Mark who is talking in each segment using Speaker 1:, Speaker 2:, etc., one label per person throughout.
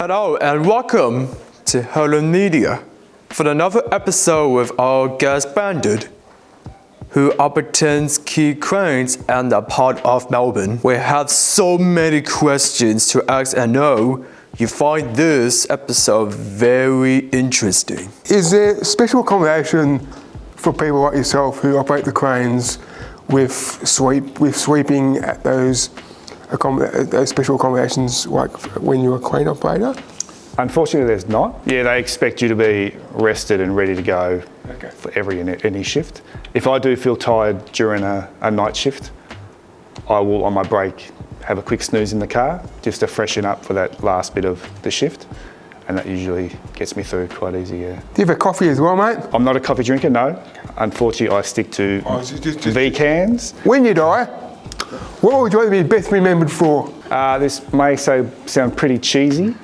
Speaker 1: Hello and welcome to Hellow Media for another episode with our guest Brendon, who operates key cranes and a part of Melbourne. We have so many questions to ask and know you find this episode very interesting.
Speaker 2: Is there special accommodation for people like yourself who operate the cranes with sweeping at those special accommodations like when you're a crane operator?
Speaker 3: Unfortunately, there's not. Yeah, they expect you to be rested and ready to go for any shift. If I do feel tired during a night shift, I will, on my break, have a quick snooze in the car just to freshen up for that last bit of the shift. And that usually gets me through quite easy, yeah.
Speaker 2: Do you have a coffee as well, mate?
Speaker 3: I'm not a coffee drinker, no. Unfortunately, I stick to V-cans.
Speaker 2: When you die, what would you like to be best remembered for?
Speaker 3: This may sound pretty cheesy,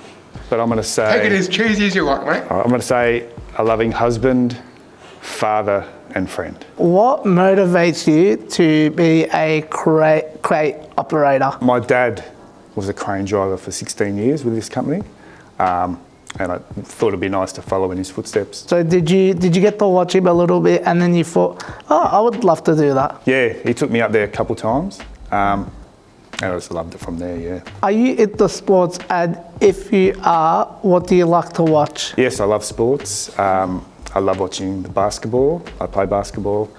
Speaker 3: but I'm going to say...
Speaker 2: Take it as cheesy as you like, mate.
Speaker 3: I'm going to say a loving husband, father and friend.
Speaker 4: What motivates you to be a crane operator?
Speaker 3: My dad was a crane driver for 16 years with this company, and I thought it'd be nice to follow in his footsteps.
Speaker 4: So did you get to watch him a little bit and then you thought, oh, I would love to do that?
Speaker 3: Yeah, he took me up there a couple times, and I just loved it from there, yeah.
Speaker 4: Are you into sports, and if you are, what do you like to watch?
Speaker 3: Yes, I love sports. I love watching the basketball. I play basketball.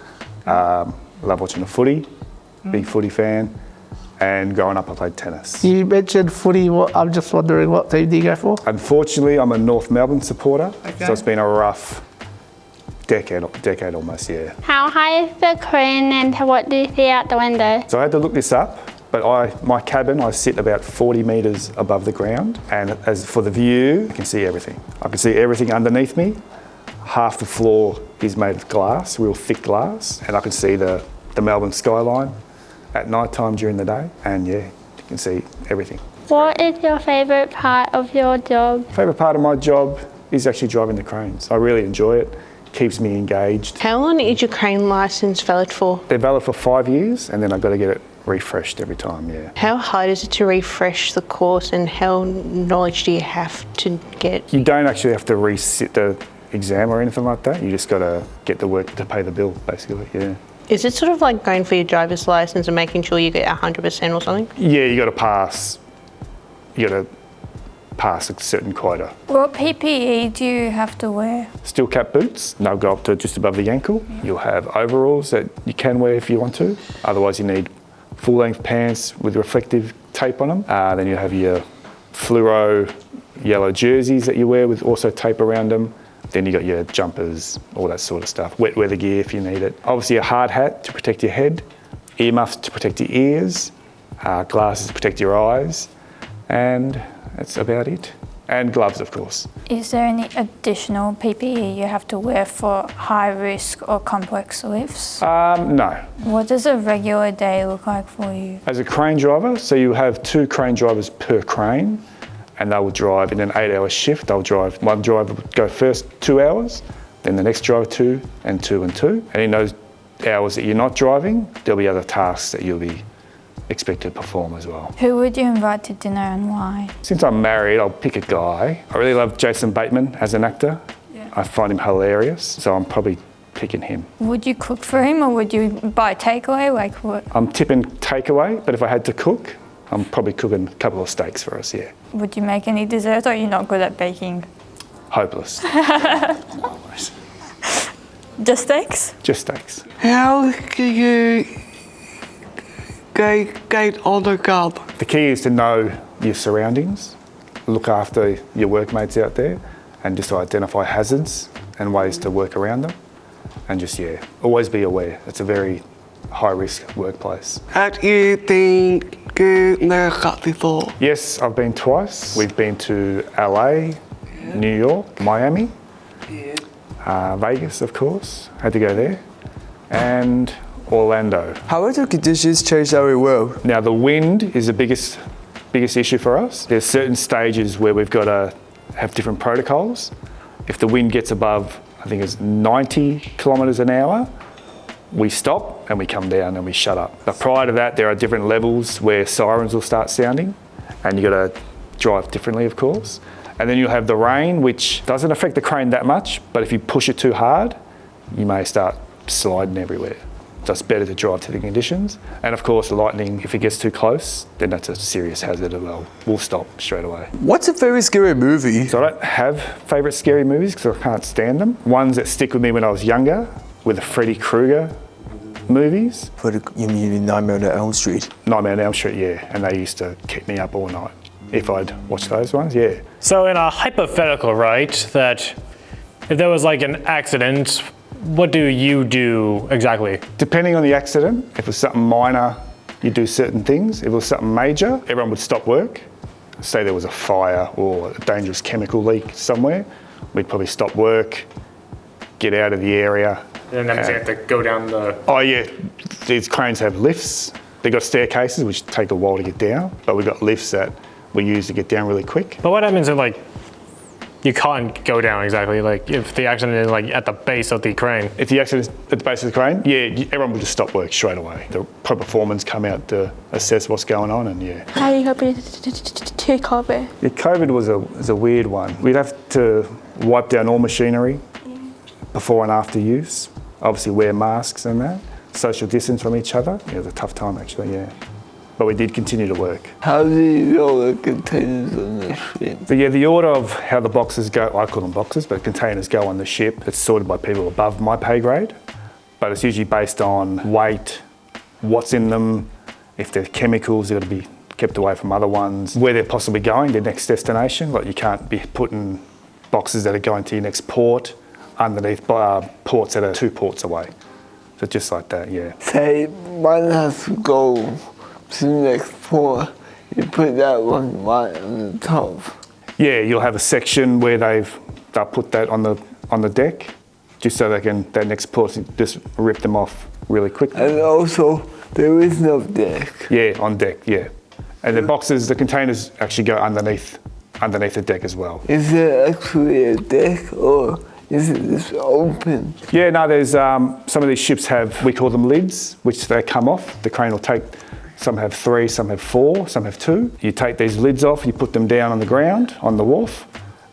Speaker 3: I love watching the footy, big footy fan. And growing up, I played tennis.
Speaker 4: You mentioned footy. I'm just wondering, what team do you go for?
Speaker 3: Unfortunately, I'm a North Melbourne supporter, so it's been a rough decade almost, yeah.
Speaker 5: How high is the crane and what do you see out the window?
Speaker 3: So I had to look this up, but my cabin, I sit about 40 metres above the ground, and as for the view, I can see everything. I can see everything underneath me. Half the floor is made of glass, real thick glass, and I can see the Melbourne skyline at night time during the day, and yeah, you can see everything.
Speaker 5: What is your favourite part of your job?
Speaker 3: Favourite part of my job is actually driving the cranes. I really enjoy it. Keeps me engaged.
Speaker 6: How long is your crane licence valid for?
Speaker 3: They're valid for 5 years, and then I've got to get it refreshed every time, yeah.
Speaker 6: How hard is it to refresh the course, and how knowledge do you have to get?
Speaker 3: You don't actually have to resit the exam or anything like that. You just got to get the work to pay the bill, basically, yeah.
Speaker 6: Is it sort of like going for your driver's licence and making sure you get 100% or something?
Speaker 3: Yeah, you got to pass. You got to pass a certain quota.
Speaker 7: What PPE do you have to wear?
Speaker 3: Steel cap boots, they'll go up to just above the ankle. You'll have overalls that you can wear if you want to. Otherwise, you need full-length pants with reflective tape on them. Then you have your fluoro yellow jerseys that you wear with also tape around them. Then you got your jumpers, all that sort of stuff. Wet weather gear if you need it. Obviously a hard hat to protect your head, earmuffs to protect your ears, glasses to protect your eyes, and that's about it. And gloves, of course.
Speaker 7: Is there any additional PPE you have to wear for high risk or complex lifts?
Speaker 3: No.
Speaker 7: What does a regular day look like for you?
Speaker 3: As a crane driver, so you have 2 crane drivers per crane, and they will drive in an 8-hour shift. They'll drive, one driver would go first 2 hours, then the next driver 2 and 2 and 2. And in those hours that you're not driving, there'll be other tasks that you'll be expected to perform as well.
Speaker 7: Who would you invite to dinner and why?
Speaker 3: Since I'm married, I'll pick a guy. I really love Jason Bateman as an actor. Yeah. I find him hilarious, so I'm probably picking him.
Speaker 7: Would you cook for him or would you buy takeaway? Like what?
Speaker 3: I'm tipping takeaway, but if I had to cook, I'm probably cooking a couple of steaks for us, yeah.
Speaker 7: Would you make any dessert, or are you not good at baking?
Speaker 3: Hopeless.
Speaker 7: Just steaks?
Speaker 3: Just steaks.
Speaker 8: How do you get on the job?
Speaker 3: The key is to know your surroundings, look after your workmates out there, and just identify hazards and ways to work around them. And just, yeah, always be aware. It's a very high-risk workplace.
Speaker 8: Have you been to America before?
Speaker 3: Yes, I've been twice. We've been to LA, New York, Miami, Vegas, of course. Had to go there. And Orlando.
Speaker 1: How do conditions change every well?
Speaker 3: Now, the wind is the biggest issue for us. There's certain stages where we've got to have different protocols. If the wind gets above, I think it's 90 kilometres an hour, we stop and we come down and we shut up. But prior to that, there are different levels where sirens will start sounding, and you've got to drive differently, of course. And then you'll have the rain, which doesn't affect the crane that much, but if you push it too hard, you may start sliding everywhere. So it's better to drive to the conditions. And of course, lightning, if it gets too close, then that's a serious hazard as well. We'll stop straight away.
Speaker 1: What's a very scary movie?
Speaker 3: So I don't have favourite scary movies because I can't stand them. Ones that stick with me when I was younger were the Freddy Krueger movies.
Speaker 1: You mean Nightmare on Elm Street?
Speaker 3: Nightmare on Elm Street, yeah. And they used to keep me up all night if I'd watch those ones, yeah.
Speaker 9: So in a hypothetical, right, that if there was like an accident, what do you do exactly?
Speaker 3: Depending on the accident, if it was something minor, you do certain things. If it was something major, everyone would stop work. Say there was a fire or a dangerous chemical leak somewhere, we'd probably stop work, get out of the area.
Speaker 9: And then you have to go down the...
Speaker 3: Oh yeah, these cranes have lifts. They've got staircases, which take a while to get down, but we've got lifts that we use to get down really quick.
Speaker 9: But what happens if like, you can't go down exactly, like if the accident is like at the base of the crane?
Speaker 3: If the accident is at the base of the crane, yeah, everyone will just stop work straight away. The proper foremen come out to assess what's going on, and yeah.
Speaker 5: How are you hoping to cover?
Speaker 3: Yeah, COVID was a weird one. We'd have to wipe down all machinery before and after use. Obviously wear masks and that. Social distance from each other. Yeah, it was a tough time actually, yeah. But we did continue to work.
Speaker 8: How do you order containers on the ship?
Speaker 3: So yeah, the order of how the boxes go, I call them boxes, but containers go on the ship, it's sorted by people above my pay grade. But it's usually based on weight, what's in them, if they're chemicals, they've got to be kept away from other ones, where they're possibly going, their next destination. Like you can't be putting boxes that are going to your next port underneath ports that are 2 ports away. So just like that, yeah.
Speaker 8: Say one has to go to the next port, you put that one right on the top.
Speaker 3: Yeah, you'll have a section where they'll put that on the deck, just so they can, that next port, just rip them off really quickly.
Speaker 8: And also, there is no deck.
Speaker 3: Yeah, on deck, yeah. And the boxes, the containers actually go underneath the deck as well.
Speaker 8: Is there actually a deck, or is it just open?
Speaker 3: Yeah, no, there's, some of these ships have, we call them lids, which they come off. The crane will take, some have 3, some have 4, some have 2. You take these lids off, you put them down on the ground, on the wharf,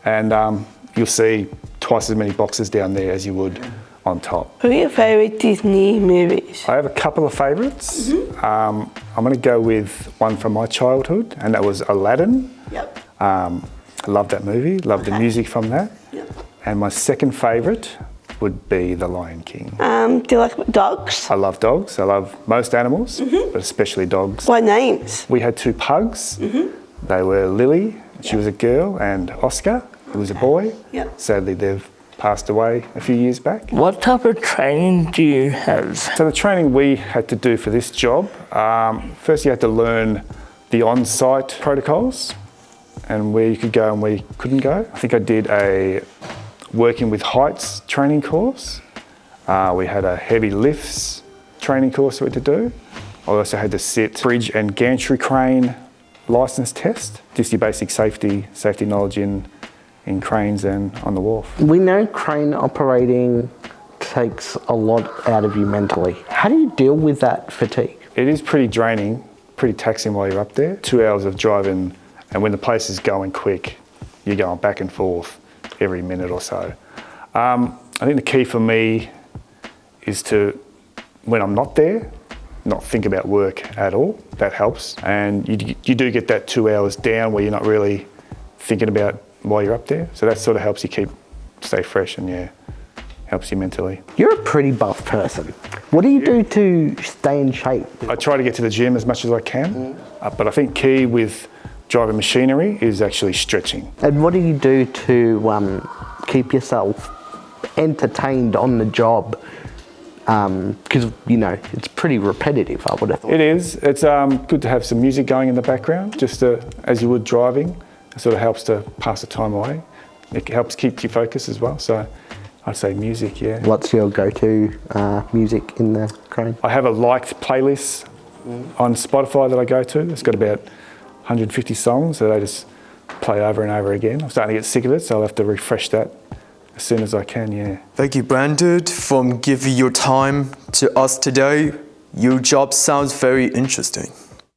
Speaker 3: and you'll see twice as many boxes down there as you would on top.
Speaker 8: What are your favourite Disney movies?
Speaker 3: I have a couple of favourites. I'm going to go with one from my childhood, and that was Aladdin.
Speaker 8: Yep.
Speaker 3: I love that movie, love the music from that.
Speaker 8: Yep.
Speaker 3: And my second favourite would be The Lion King.
Speaker 8: Do you like dogs?
Speaker 3: I love dogs. I love most animals, but especially dogs.
Speaker 8: What names?
Speaker 3: We had 2 pugs. They were Lily, she was a girl, and Oscar, who was a boy.
Speaker 8: Yep.
Speaker 3: Sadly, they've passed away a few years back.
Speaker 8: What type of training do you have?
Speaker 3: So the training we had to do for this job, first you had to learn the on-site protocols and where you could go and where you couldn't go. I think I did a working with heights training course. We had a heavy lifts training course we had to do. I also had to sit bridge and gantry crane license test, just your basic safety knowledge in cranes and on the wharf.
Speaker 4: We know crane operating takes a lot out of you mentally. How do you deal with that fatigue?
Speaker 3: It is pretty draining, pretty taxing while you're up there. 2 hours of driving, and when the place is going quick, you're going back and forth every minute or so. I think the key for me is to, when I'm not there, not think about work at all. That helps. And you do get that 2 hours down where you're not really thinking about while you're up there. So that sort of helps you stay fresh and yeah, helps you mentally.
Speaker 4: You're a pretty buff person. What do you do to stay in shape?
Speaker 3: I try to get to the gym as much as I can, but I think key with driving machinery is actually stretching.
Speaker 4: And what do you do to keep yourself entertained on the job? Because, you know, it's pretty repetitive, I would have thought.
Speaker 3: It is. It's good to have some music going in the background, just as you would driving. It sort of helps to pass the time away. It helps keep you focused as well. So I'd say music, yeah.
Speaker 4: What's your go-to music in the crane?
Speaker 3: I have a liked playlist on Spotify that I go to. It's got about 150 songs that I just play over and over again. I'm starting to get sick of it, so I'll have to refresh that as soon as I can, yeah.
Speaker 1: Thank you, Brendon, for giving your time to us today. Your job sounds very interesting.